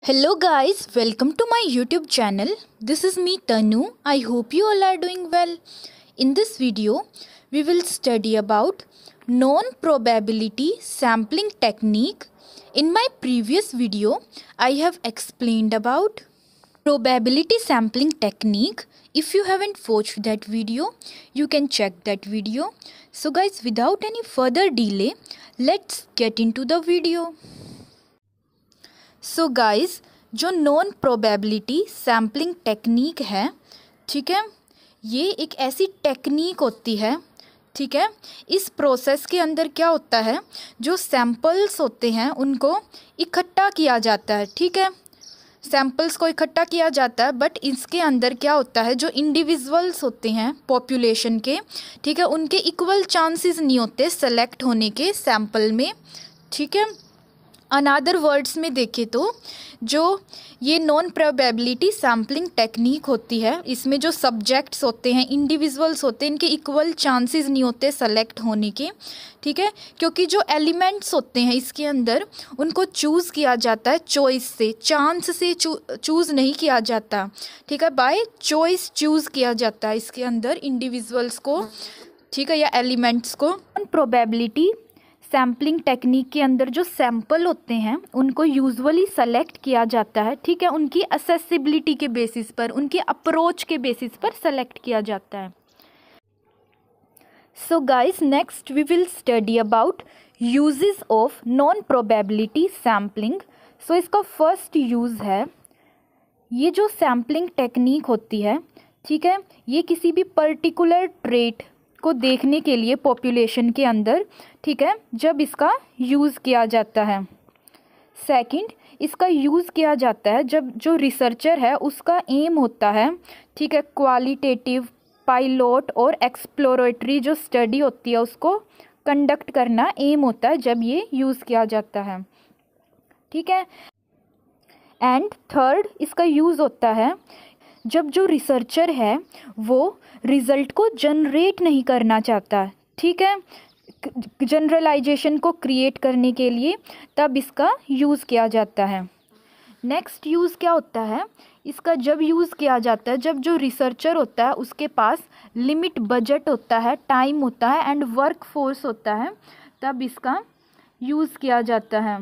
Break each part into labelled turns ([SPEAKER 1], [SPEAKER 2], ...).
[SPEAKER 1] Hello guys, welcome to my YouTube channel. This is me Tanu. I hope you all are doing well. In this video, we will study about non-probability sampling technique. In my previous video, I have explained about probability sampling technique. If you haven't watched that video, you can check that video. So guys, without any further delay, let's get into the video. So guys, जो non probability sampling technique है, ठीक है, ये एक ऐसी technique होती है, ठीक है। इस प्रोसेस के अंदर क्या होता है, जो सैम्पल्स होते हैं उनको इकट्ठा किया जाता है, ठीक है। सैम्पल्स को इकट्ठा किया जाता है, बट इसके अंदर क्या होता है, जो इंडिविजुअल्स होते हैं पॉपुलेशन के, ठीक है, उनके इक्वल चांसेस नहीं होते सेलेक्ट होने के सैम्पल में, ठीक है। अनदर वर्ड्स में देखें तो जो ये नॉन प्रोबेबिलिटी सैम्पलिंग टेक्निक होती है, इसमें जो सब्जेक्ट्स होते हैं, इंडिविजुअल्स होते हैं, इनके इक्वल चांसेस नहीं होते सेलेक्ट होने के, ठीक है, क्योंकि जो एलिमेंट्स होते हैं इसके अंदर उनको चूज़ किया जाता है चॉइस से, चांस से चूज़ नहीं किया जाता, ठीक है, बाय चॉइस चूज़ किया जाता है इसके अंदर इंडिविजुअल्स को, ठीक है, या एलिमेंट्स को। प्रोबेबिलिटी सैम्पलिंग टेक्निक के अंदर जो सैंपल होते हैं उनको यूजुअली सेलेक्ट किया जाता है, ठीक है, उनकी असेसिबिलिटी के बेसिस पर, उनकी अप्रोच के बेसिस पर सेलेक्ट किया जाता है। So guys, next we will study about uses of non probability sampling. So इसका फर्स्ट यूज़ है, ये जो सैम्पलिंग टेक्निक होती है, ठीक है, ये किसी भी पर्टिकुलर ट्रेट को देखने के लिए पॉपुलेशन के अंदर, ठीक है, जब इसका यूज़ किया जाता है। सेकंड, इसका यूज़ किया जाता है जब जो रिसर्चर है उसका एम होता है, ठीक है, क्वालिटेटिव, पायलट और एक्सप्लोरेटरी जो स्टडी होती है उसको कंडक्ट करना एम होता है जब ये यूज़ किया जाता है, ठीक है। एंड थर्ड, इसका यूज़ होता है जब जो रिसर्चर है वो रिज़ल्ट को जनरेट नहीं करना चाहता, ठीक है, जनरलाइजेशन को क्रिएट करने के लिए, तब इसका यूज़ किया जाता है। नेक्स्ट यूज़ क्या होता है, इसका जब यूज़ किया जाता है जब जो रिसर्चर होता है उसके पास लिमिट बजट होता है, टाइम होता है एंड वर्क फोर्स होता है, तब इसका यूज़ किया जाता है।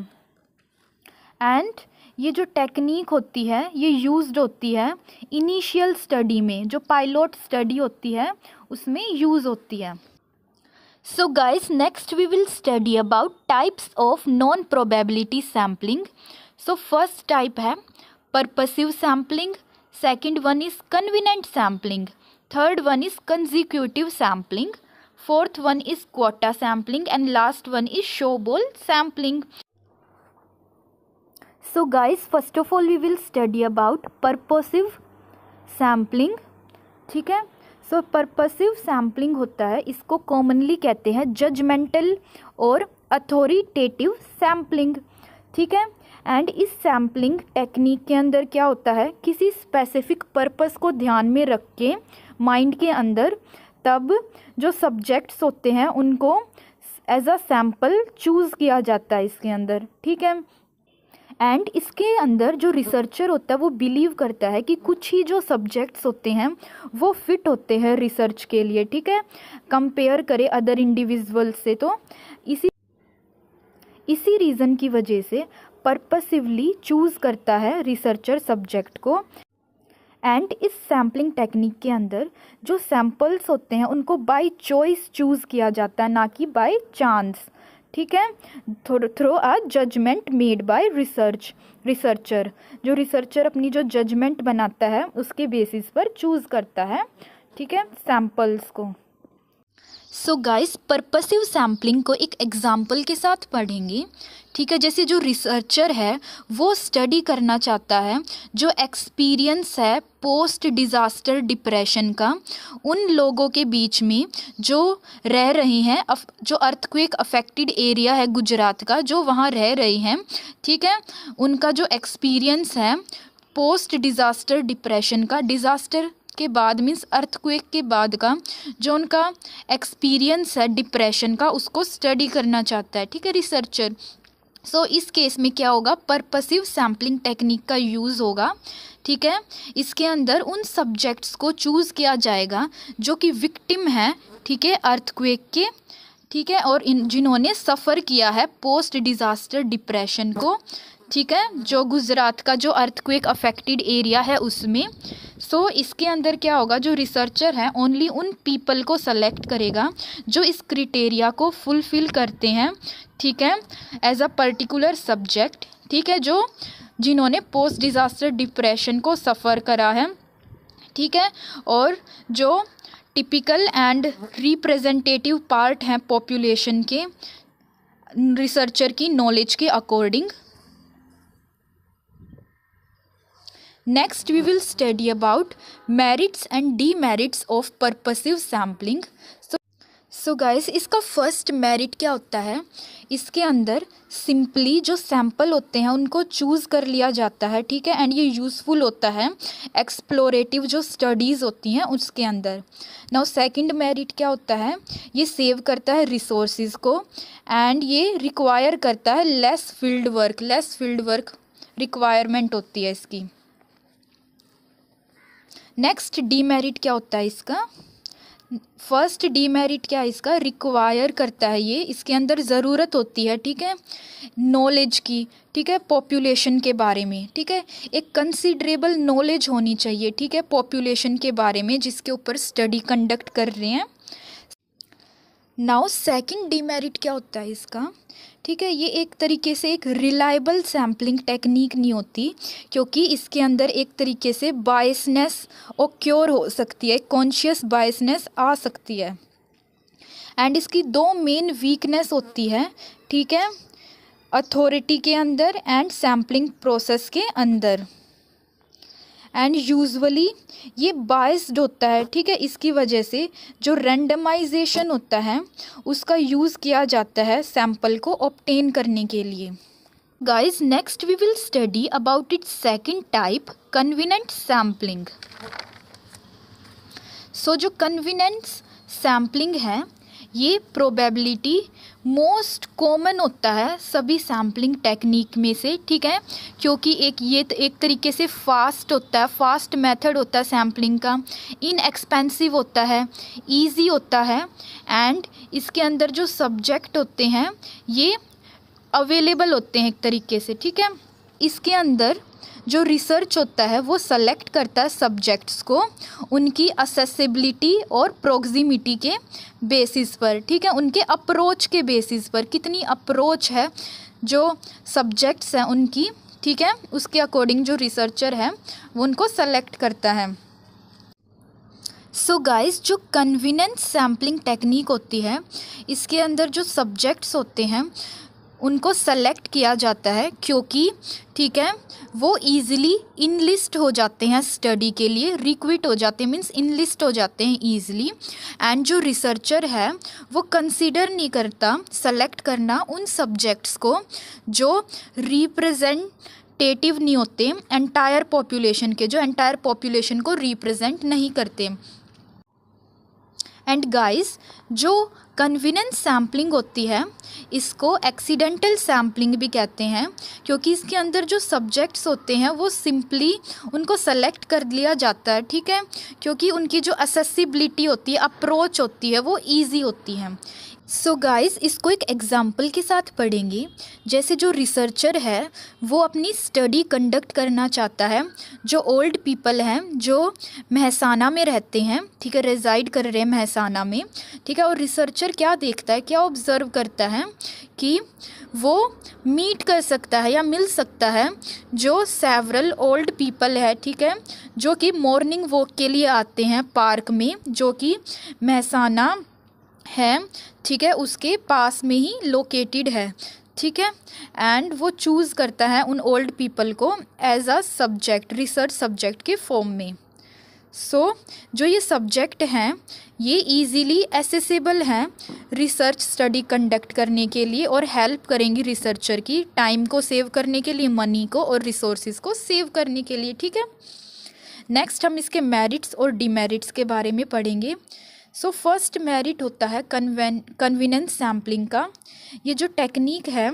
[SPEAKER 1] एंड ये जो टेक्निक होती है ये यूज्ड होती है इनिशियल स्टडी में, जो पायलट स्टडी होती है उसमें यूज़ होती है। So guys, next we will study about types of non probability sampling. So first type है purposive sampling, second one is convenient sampling, third one is consecutive sampling, fourth one is quota sampling and last one is snowball sampling. So guys, first of all we will study about purposive sampling, ठीक है। सो purposive sampling होता है, इसको commonly कहते हैं judgemental और authoritative sampling, ठीक है। एंड इस सैम्पलिंग टेक्निक के अंदर क्या होता है, किसी स्पेसिफिक पर्पस को ध्यान में रख के माइंड के अंदर, तब जो सब्जेक्ट्स होते हैं उनको एज अ सैम्पल चूज़ किया जाता है इसके अंदर, ठीक है। एंड इसके अंदर जो रिसर्चर होता है वो बिलीव करता है कि कुछ ही जो सब्जेक्ट्स होते हैं वो फिट होते हैं रिसर्च के लिए, ठीक है, कंपेयर करें अदर इंडिविजुअल्स से। तो इसी रीज़न की वजह से पर्पसिवली चूज़ करता है रिसर्चर सब्जेक्ट को। एंड इस सैम्पलिंग टेक्निक के अंदर जो सैम्पल्स होते हैं उनको बाय चॉइस चूज़ किया जाता है, ना कि बाय चांस, ठीक है, through a judgement made by researcher, जो रिसर्चर अपनी जो जजमेंट बनाता है उसके बेसिस पर चूज़ करता है, ठीक है, सैम्पल्स को। सो गाइस, पर्पसिव सैम्पलिंग को एक एग्जाम्पल के साथ पढ़ेंगे, ठीक है। जैसे जो रिसर्चर है वो स्टडी करना चाहता है जो एक्सपीरियंस है पोस्ट डिज़ास्टर डिप्रेशन का उन लोगों के बीच में जो रह रहे हैं, जो अर्थक्वेक अफेक्टेड एरिया है गुजरात का, जो वहाँ रह रहे हैं, ठीक है, उनका जो एक्सपीरियंस है पोस्ट डिज़ास्टर डिप्रेशन का, डिज़ास्टर के बाद मीन्स अर्थक्वेक के बाद का जो उनका एक्सपीरियंस है डिप्रेशन का, उसको स्टडी करना चाहता है, ठीक है, रिसर्चर। सो इस केस में क्या होगा, पर्पसिव सैम्पलिंग टेक्निक का यूज़ होगा। ठीक है, इसके अंदर उन सब्जेक्ट्स को चूज़ किया जाएगा जो कि विक्टिम हैं, ठीक है, अर्थक्वेक के, ठीक है, और जिन्होंने सफ़र किया है पोस्ट डिज़ास्टर डिप्रेशन को, ठीक है, जो गुजरात का जो अर्थक्वेक अफेक्टेड एरिया है उसमें। सो इसके अंदर क्या होगा, जो रिसर्चर है ओनली उन पीपल को सेलेक्ट करेगा जो इस क्रिटेरिया को फुलफ़िल करते हैं, ठीक है, एज अ पर्टिकुलर सब्जेक्ट, ठीक है, जो जिन्होंने पोस्ट डिज़ास्टर डिप्रेशन को सफ़र करा है, ठीक है, और जो टिपिकल एंड रिप्रेजेंटेटिव पार्ट हैं पॉपुलेशन के रिसर्चर की नॉलेज के according. Next we will study about merits and demerits of purposive sampling. So guys, इसका फर्स्ट मेरिट क्या होता है, इसके अंदर सिंपली जो सैंपल होते हैं उनको चूज़ कर लिया जाता है, ठीक है, एंड ये यूज़फुल होता है एक्सप्लोरेटिव जो स्टडीज़ होती हैं उसके अंदर। नाउ सेकंड मेरिट क्या होता है, ये सेव करता है रिसोर्सेज को एंड ये रिक्वायर करता है लेस फील्ड वर्क रिक्वायरमेंट होती है इसकी। नेक्स्ट डीमेरिट क्या होता है इसका, फर्स्ट डीमेरिट क्या है इसका, रिक्वायर करता है ये, इसके अंदर ज़रूरत होती है, ठीक है, नॉलेज की, ठीक है, पॉपुलेशन के बारे में, ठीक है, एक कंसिडरेबल नॉलेज होनी चाहिए, ठीक है, पॉपुलेशन के बारे में जिसके ऊपर स्टडी कंडक्ट कर रहे हैं। नाउ सेकंड डीमेरिट क्या होता है इसका, ठीक है, ये एक तरीके से एक रिलायबल सैम्पलिंग टेक्निक नहीं होती, क्योंकि इसके अंदर एक तरीके से बायसनेस ओक्योर हो सकती है, कॉन्शियस बायसनेस आ सकती है। एंड इसकी दो मेन वीकनेस होती है, ठीक है, अथॉरिटी के अंदर एंड सैम्पलिंग प्रोसेस के अंदर। एंड यूजुअली ये बाइस्ड होता है, ठीक है, इसकी वजह से जो रैंडमाइजेशन होता है उसका यूज़ किया जाता है सैंपल को ऑब्टेन करने के लिए। Guys, next we will study about its second type, convenient sampling. So जो कन्वीनिएंस सैम्पलिंग है ये प्रोबेबिलिटी मोस्ट कॉमन होता है सभी सैम्पलिंग टेक्निक में से, ठीक है, क्योंकि एक तरीके से फास्ट होता है, फास्ट मेथड होता है सैम्पलिंग का, इनएक्सपेंसिव होता है, इजी होता है एंड इसके अंदर जो सब्जेक्ट होते हैं ये अवेलेबल होते हैं एक तरीके से, ठीक है। इसके अंदर जो रिसर्च होता है वो सेलेक्ट करता है सब्जेक्ट्स को उनकी असेसिबिलिटी और प्रोक्सिमिटी के बेसिस पर, ठीक है, उनके अप्रोच के बेसिस पर, कितनी अप्रोच है जो सब्जेक्ट्स हैं उनकी, ठीक है, उसके अकॉर्डिंग जो रिसर्चर है वो उनको सेलेक्ट करता है। सो गाइस, जो कन्वीनिएंस सैम्पलिंग टेक्निक होती है इसके अंदर जो सब्जेक्ट्स होते हैं उनको सेलेक्ट किया जाता है क्योंकि, ठीक है, वो ईज़िली इनलिस्ट हो जाते हैं स्टडी के लिए, रिक्विट हो जाते हैं, मीन्स इनलिस्ट हो जाते हैं ईज़िली। एंड जो रिसर्चर है वो कंसीडर नहीं करता सेलेक्ट करना उन सब्जेक्ट्स को जो रिप्रेजेंटेटिव नहीं होते एंटायर पॉपुलेशन के, जो एंटायर पॉपुलेशन को रिप्रेजेंट नहीं करते। एंड गाइस, जो कन्वीनिएंस सैम्पलिंग होती है इसको एक्सीडेंटल सैम्पलिंग भी कहते हैं क्योंकि इसके अंदर जो सब्जेक्ट्स होते हैं वो सिंपली उनको सेलेक्ट कर लिया जाता है, ठीक है, क्योंकि उनकी जो असेसिबिलिटी होती है, अप्रोच होती है, वो इजी होती है। सो गाइस, इसको एक एग्जाम्पल के साथ पढ़ेंगे। जैसे जो रिसर्चर है वो अपनी स्टडी कंडक्ट करना चाहता है, जो ओल्ड पीपल हैं जो मेहसाना में रहते हैं, ठीक है, रेजाइड कर रहे हैं मेहसाना में, ठीक है, और रिसर्चर क्या देखता है, क्या ऑब्ज़र्व करता है कि वो मीट कर सकता है या मिल सकता है जो सेवरल ओल्ड पीपल है, ठीक है, जो कि मॉर्निंग वॉक के लिए आते हैं पार्क में, जो कि मेहसाना है, ठीक है, उसके पास में ही लोकेटेड है, ठीक है। एंड वो चूज़ करता है उन ओल्ड पीपल को as a subject, research subject के फॉर्म में। सो जो ये सब्जेक्ट हैं ये इजीली एसेसिबल हैं रिसर्च स्टडी कंडक्ट करने के लिए और हेल्प करेंगी रिसर्चर की टाइम को सेव करने के लिए, मनी को और रिसोर्सेज को सेव करने के लिए, ठीक है। नेक्स्ट हम इसके मेरिट्स और डिमेरिट्स के बारे में पढ़ेंगे। सो फर्स्ट मेरिट होता है कन्वीनिएंस सैम्पलिंग का। ये जो टेक्निक है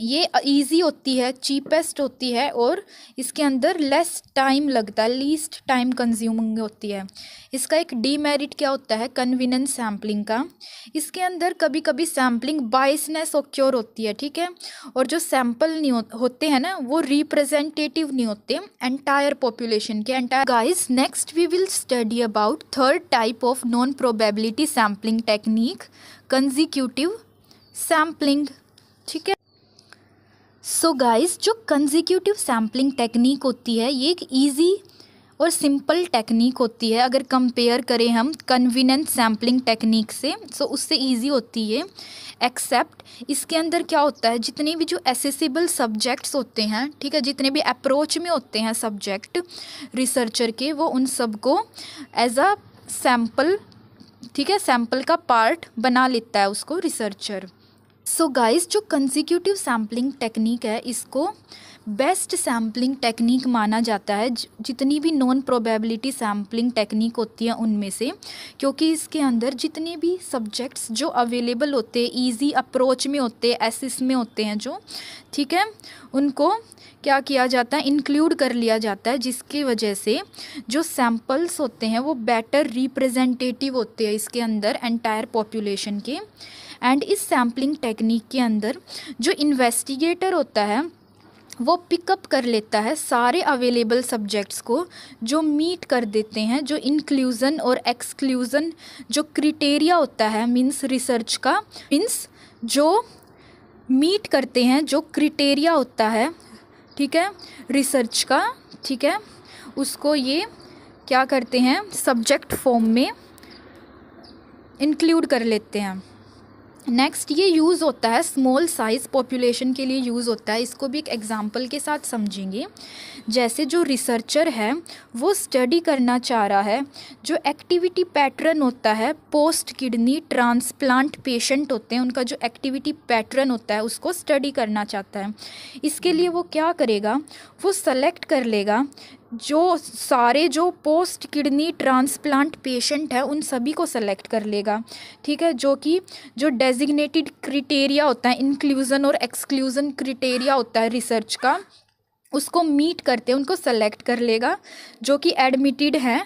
[SPEAKER 1] ये इजी होती है, चीपेस्ट होती है और इसके अंदर लेस टाइम लगता है, लीस्ट टाइम कंज्यूमिंग होती है। इसका एक डीमेरिट क्या होता है कन्वीनियंस सैम्पलिंग का, इसके अंदर कभी कभी सैम्पलिंग बायसनेस ऑक्योर होती है, ठीक है। और जो सैंपल नहीं होते हैं ना वो रिप्रेजेंटेटिव नहीं होते एंटायर पॉपुलेशन के। Entire guys, next we will study about third type of non probability sampling technique, consecutive sampling, ठीक है। सो गाइस, जो कंसेक्यूटिव सैम्पलिंग टेक्निक होती है ये एक इजी और सिंपल टेक्निक होती है। अगर कंपेयर करें हम कन्वीनियंट सैम्पलिंग टेक्निक से, सो उससे इजी होती है। एक्सेप्ट इसके अंदर क्या होता है, जितने भी जो एसेसिबल सब्जेक्ट्स होते हैं, ठीक है, जितने भी अप्रोच में होते हैं सब्जेक्ट रिसर्चर के, वो उन सबको एज अ सैम्पल, ठीक है, सैम्पल का पार्ट बना लेता है उसको रिसर्चर। सो गाइस, जो कंसेक्यूटिव सैम्पलिंग टेक्निक है इसको बेस्ट सैम्पलिंग टेक्निक माना जाता है जितनी भी नॉन प्रोबेबिलिटी सैम्पलिंग टेक्निक होती है उनमें से, क्योंकि इसके अंदर जितने भी सब्जेक्ट्स जो अवेलेबल होते हैं, ईजी अप्रोच में होते हैं, एसिस में होते हैं जो, ठीक है, उनको क्या किया जाता है, इंक्लूड कर लिया जाता है, जिसकी वजह से जो सैम्पल्स होते हैं वो बेटर रिप्रेजेंटेटिव होते हैं इसके अंदर एंटायर पॉपुलेशन के। एंड इस सैम्पलिंग टेक्निक के अंदर जो इन्वेस्टिगेटर होता है वो पिकअप कर लेता है सारे अवेलेबल सब्जेक्ट्स को जो मीट कर देते हैं, जो इंक्लूज़न और एक्सक्लूज़न जो क्रिटेरिया होता है, मीन्स रिसर्च का, मीन्स जो मीट करते हैं जो क्रिटेरिया होता है, ठीक है, रिसर्च का, ठीक है, उसको ये क्या करते हैं सब्जेक्ट फॉर्म में इंक्लूड कर लेते हैं। नेक्स्ट ये यूज़ होता है स्मॉल साइज़ पॉपुलेशन के लिए यूज़ होता है। इसको भी एक एग्जांपल के साथ समझेंगे। जैसे जो रिसर्चर है वो स्टडी करना चाह रहा है जो एक्टिविटी पैटर्न होता है पोस्ट किडनी ट्रांसप्लांट पेशेंट होते हैं, उनका जो एक्टिविटी पैटर्न होता है उसको स्टडी करना चाहता है। इसके लिए वो क्या करेगा, वो सेलेक्ट कर लेगा जो सारे जो पोस्ट किडनी ट्रांसप्लांट पेशेंट है उन सभी को सेलेक्ट कर लेगा, ठीक है, जो कि जो डेजिग्नेटेड क्रिटेरिया होता है, इंक्लूज़न और एक्सक्लूज़न क्रिटेरिया होता है रिसर्च का, उसको मीट करते हैं उनको सेलेक्ट कर लेगा, जो कि एडमिटेड है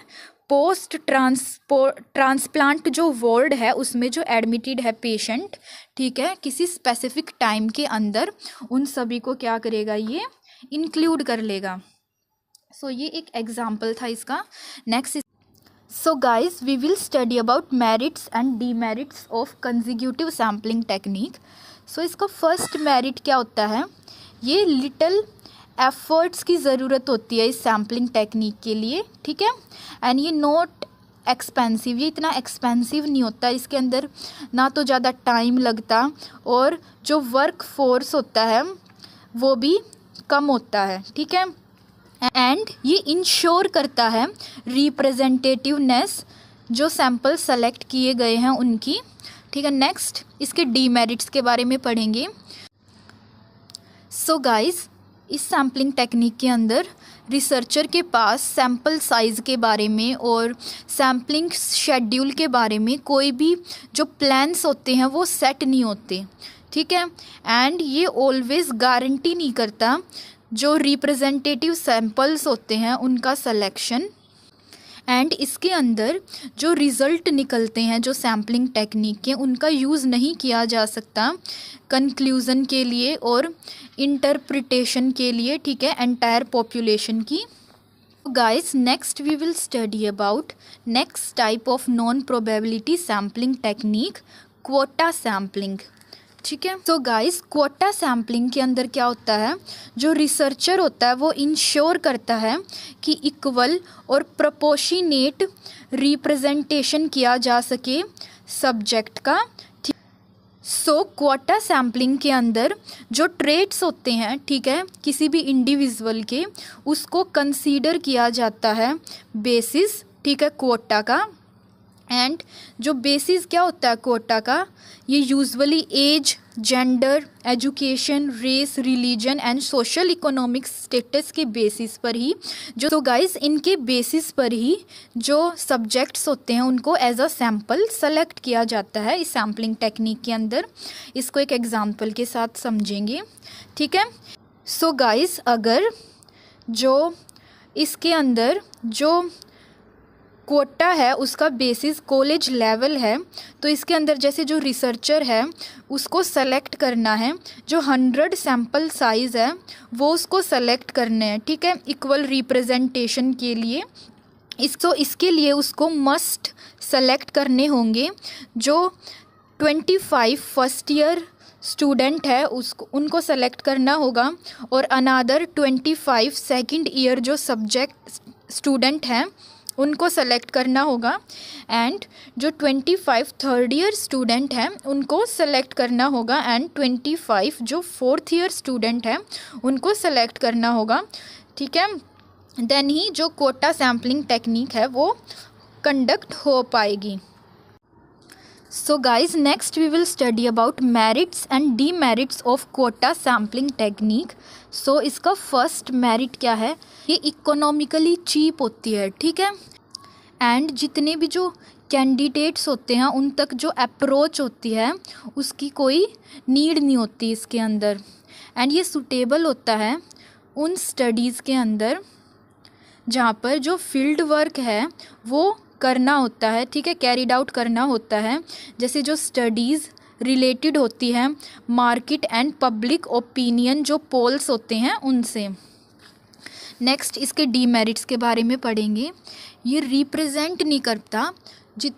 [SPEAKER 1] पोस्ट ट्रांसप्लांट जो वार्ड है उसमें जो एडमिटेड है पेशेंट, ठीक है, किसी स्पेसिफिक टाइम के अंदर उन सभी को क्या करेगा, ये इंक्लूड कर लेगा। सो ये एक एग्जाम्पल था इसका। Next, so guys we will study about merits and demerits of consecutive sampling technique. So इसका फर्स्ट मेरिट क्या होता है, ये लिटिल एफर्ट्स की ज़रूरत होती है इस सैम्पलिंग टेक्निक के लिए, ठीक है, एंड ये नॉट एक्सपेंसिव, ये इतना एक्सपेंसिव नहीं होता, इसके अंदर ना तो ज़्यादा टाइम लगता और जो वर्क फोर्स होता है वो भी कम होता है, ठीक है, एंड ये इंश्योर करता है रिप्रेजेंटेटिवनेस जो सैंपल सेलेक्ट किए गए हैं उनकी, ठीक है। नेक्स्ट इसके डीमेरिट्स के बारे में पढ़ेंगे। सो गाइस, इस सैम्पलिंग टेक्निक के अंदर रिसर्चर के पास सैम्पल साइज़ के बारे में और सैम्पलिंग शेड्यूल के बारे में कोई भी जो प्लान्स होते हैं वो सेट नहीं होते, ठीक है, एंड ये ऑलवेज गारंटी नहीं करता जो रिप्रेजेंटेटिव सैंपल्स होते हैं उनका सिलेक्शन। एंड इसके अंदर जो रिज़ल्ट निकलते हैं जो सैम्पलिंग टेक्निक के, उनका यूज़ नहीं किया जा सकता कंक्लूज़न के लिए और इंटरप्रिटेशन के लिए, ठीक है, एंटायर पॉपुलेशन की। Guys, next we will study about next type of non probability sampling technique, quota sampling, ठीक है। तो गाइस, क्वोटा सैम्पलिंग के अंदर क्या होता है, जो रिसर्चर होता है वो इंश्योर करता है कि इक्वल और प्रोपोर्शनेट रिप्रेजेंटेशन किया जा सके सब्जेक्ट का। सो क्वोटा सैम्पलिंग के अंदर जो ट्रेट्स होते हैं, ठीक है, किसी भी इंडिविजुअल के, उसको कंसीडर किया जाता है बेसिस, ठीक है, क्वोटा का। एंड जो बेसिस क्या होता है कोटा का, ये usually age, gender, education, race, religion and social economic status के बेसिस पर ही जो, तो गाइस इनके बेसिस पर ही जो सब्जेक्ट्स होते हैं उनको एज अ सैम्पल सेलेक्ट किया जाता है इस सैम्पलिंग टेक्निक के अंदर। इसको एक एग्जांपल के साथ समझेंगे, ठीक है। सो गाइस अगर जो इसके अंदर जो कोटा है उसका बेसिस कॉलेज लेवल है, तो इसके अंदर जैसे जो रिसर्चर है उसको सेलेक्ट करना है, जो 100 सैम्पल साइज़ है वो उसको सेलेक्ट करने हैं, ठीक है, इक्वल रिप्रेजेंटेशन के लिए। इसके लिए उसको मस्ट सेलेक्ट करने होंगे जो 25 फर्स्ट ईयर स्टूडेंट है उनको सेलेक्ट करना होगा, और अनादर 25 सेकंड ईयर जो सब्जेक्ट स्टूडेंट हैं उनको सेलेक्ट करना होगा, एंड जो 25 थर्ड ईयर स्टूडेंट हैं उनको सेलेक्ट करना होगा, एंड 25 जो फोर्थ ईयर स्टूडेंट हैं उनको सेलेक्ट करना होगा, ठीक है। देन ही जो कोटा सैम्पलिंग टेक्निक है वो कंडक्ट हो पाएगी। So guys next we will study about merits and demerits of quota sampling technique. So इसका फर्स्ट मेरिट क्या है, ये इकोनॉमिकली चीप होती है, ठीक है, एंड जितने भी जो कैंडिडेट्स होते हैं उन तक जो अप्रोच होती है उसकी कोई नीड नहीं होती इसके अंदर, एंड ये सूटेबल होता है उन स्टडीज़ के अंदर जहाँ पर जो फील्ड वर्क है वो करना होता है, ठीक है, कैरिड आउट करना होता है, जैसे जो स्टडीज़ रिलेटेड होती है मार्केट एंड पब्लिक ओपिनियन जो पोल्स होते हैं उनसे। नेक्स्ट इसके डीमेरिट्स के बारे में पढ़ेंगे। ये रिप्रेजेंट नहीं करता,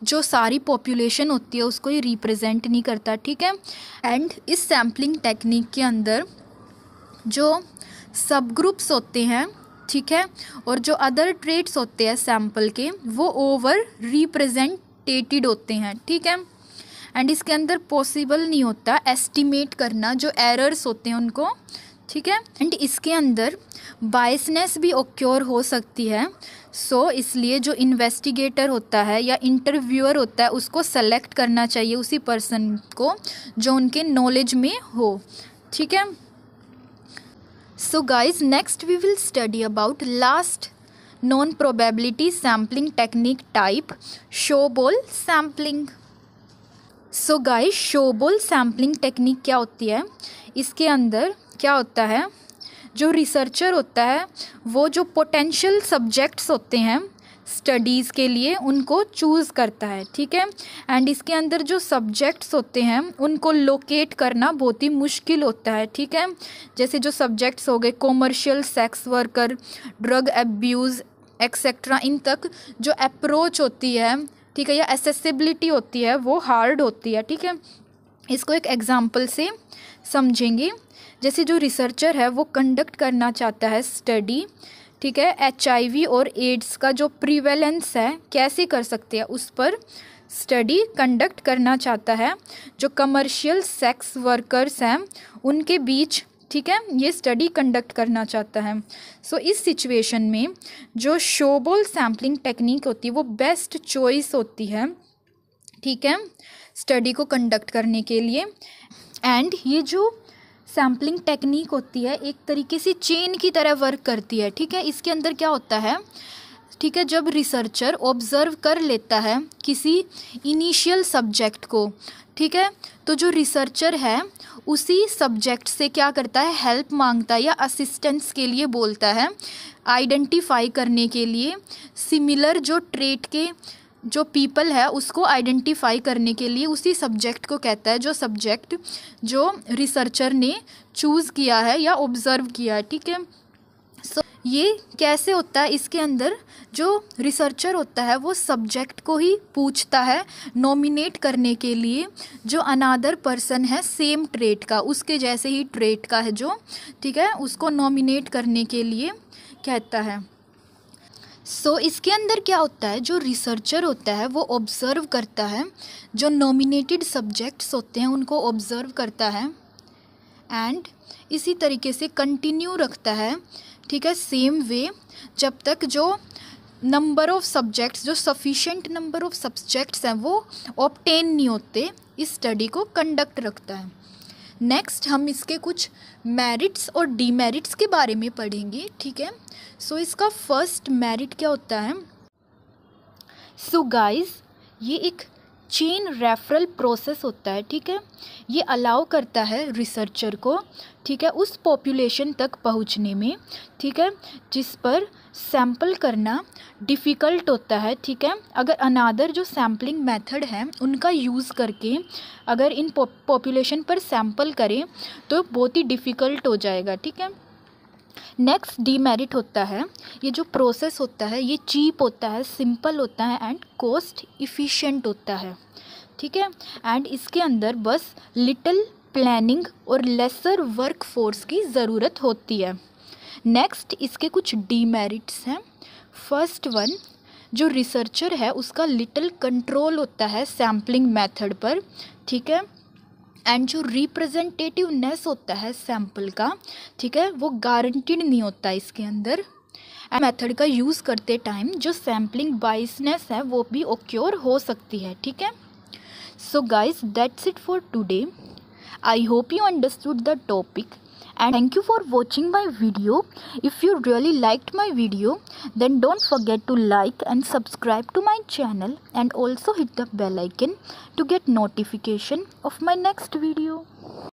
[SPEAKER 1] जो सारी पॉपुलेशन होती है उसको ये रिप्रेजेंट नहीं करता, ठीक है। एंड इस सैम्पलिंग टेक्निक के अंदर जो सब ग्रुप्स होते हैं, ठीक है, और जो अदर ट्रेट्स होते हैं सैम्पल के वो ओवर रिप्रेजेंटेटेड होते हैं, ठीक है। एंड इसके अंदर पॉसिबल नहीं होता एस्टिमेट करना जो एरर्स होते हैं उनको, ठीक है, एंड इसके अंदर बायसनेस भी ओक्योर हो सकती है। सो इसलिए जो इन्वेस्टिगेटर होता है या इंटरव्यूअर होता है उसको सेलेक्ट करना चाहिए उसी पर्सन को जो उनके नॉलेज में हो, ठीक है। So guys, next we will study about last non-probability sampling technique type, showball sampling. So guys, showball sampling technique क्या होती है, इसके अंदर क्या होता है, जो रिसर्चर होता है वो जो पोटेंशियल सब्जेक्ट्स होते हैं स्टडीज़ के लिए उनको चूज़ करता है, ठीक है, एंड इसके अंदर जो सब्जेक्ट्स होते हैं उनको लोकेट करना बहुत ही मुश्किल होता है, ठीक है, जैसे जो सब्जेक्ट्स हो गए commercial, sex worker, drug abuse etcetera, इन तक जो अप्रोच होती है, ठीक है, या एसेसिबिलिटी होती है वो हार्ड होती है, ठीक है। इसको एक एग्जांपल से समझेंगे। जैसे जो रिसर्चर है वो कंडक्ट करना चाहता है स्टडी, ठीक है, HIV और एड्स का जो प्रीवेलेंस है कैसे कर सकते हैं उस पर स्टडी कंडक्ट करना चाहता है, जो कमर्शियल सेक्स वर्कर्स हैं उनके बीच, ठीक है, ये स्टडी कंडक्ट करना चाहता है। सो इस सिचुएशन में जो शोबॉल सैम्पलिंग टेक्निक होती है वो बेस्ट चॉइस होती है, ठीक है, स्टडी को कंडक्ट करने के लिए। एंड ये जो सैम्पलिंग टेक्निक होती है एक तरीके से चेन की तरह वर्क करती है, ठीक है। इसके अंदर क्या होता है, ठीक है, जब रिसर्चर ऑब्जर्व कर लेता है किसी इनिशियल सब्जेक्ट को, ठीक है, तो जो रिसर्चर है उसी सब्जेक्ट से क्या करता है, हेल्प मांगता है या असिस्टेंस के लिए बोलता है, आइडेंटिफाई करने के लिए सिमिलर जो ट्रेट के जो पीपल है उसको आइडेंटिफाई करने के लिए उसी सब्जेक्ट को कहता है, जो सब्जेक्ट जो रिसर्चर ने चूज़ किया है या ऑब्ज़र्व किया है, ठीक है। सो ये कैसे होता है, इसके अंदर जो रिसर्चर होता है वो सब्जेक्ट को ही पूछता है नॉमिनेट करने के लिए जो अनादर पर्सन है सेम ट्रेट का, उसके जैसे ही ट्रेट का है जो, ठीक है, उसको नॉमिनेट करने के लिए कहता है। सो इसके अंदर क्या होता है, जो रिसर्चर होता है वो ऑब्ज़र्व करता है, जो नॉमिनेटेड सब्जेक्ट्स होते हैं उनको ऑब्ज़र्व करता है एंड इसी तरीके से कंटिन्यू रखता है, ठीक है, सेम वे, जब तक जो नंबर ऑफ सब्जेक्ट्स, जो सफिशेंट नंबर ऑफ सब्जेक्ट्स हैं वो ऑब्टेन नहीं होते, इस स्टडी को कंडक्ट रखता है। नेक्स्ट हम इसके कुछ मेरिट्स और डीमेरिट्स के बारे में पढ़ेंगे, ठीक है। सो इसका फर्स्ट मेरिट क्या होता है? सो गाइस, ये एक चेन रेफरल प्रोसेस होता है, ठीक है। ये अलाउ करता है रिसर्चर को, ठीक है, उस पॉपुलेशन तक पहुंचने में, ठीक है, जिस पर सैंपल करना डिफ़िकल्ट होता है, ठीक है। अगर अनादर जो सैम्पलिंग मेथड है उनका यूज़ करके अगर इन पॉपुलेशन पर सैंपल करें तो बहुत ही डिफ़िकल्ट हो जाएगा, ठीक है। नेक्स्ट डीमेरिट होता है, ये जो प्रोसेस होता है ये चीप होता है, सिंपल होता है एंड कॉस्ट इफ़िशिएंट होता है, ठीक है। एंड इसके अंदर बस लिटिल प्लानिंग और लेसर वर्क फोर्स की ज़रूरत होती है। नेक्स्ट इसके कुछ डीमेरिट्स हैं। फर्स्ट वन, जो रिसर्चर है उसका लिटिल कंट्रोल होता है सैम्पलिंग मेथड पर, ठीक है। एंड जो रिप्रेजेंटेटिवनेस होता है सैम्पल का, ठीक है, वो गारंटीड नहीं होता इसके अंदर। एंड मेथड का यूज़ करते टाइम जो सैम्पलिंग बाइसनेस है वो भी ओक्योर हो सकती है, ठीक है। So guys, that's it for today. I hope you understood the topic and thank you for watching my video. If you really liked my video, then don't forget to like and subscribe to my channel and also hit the bell icon to get notification of my next video.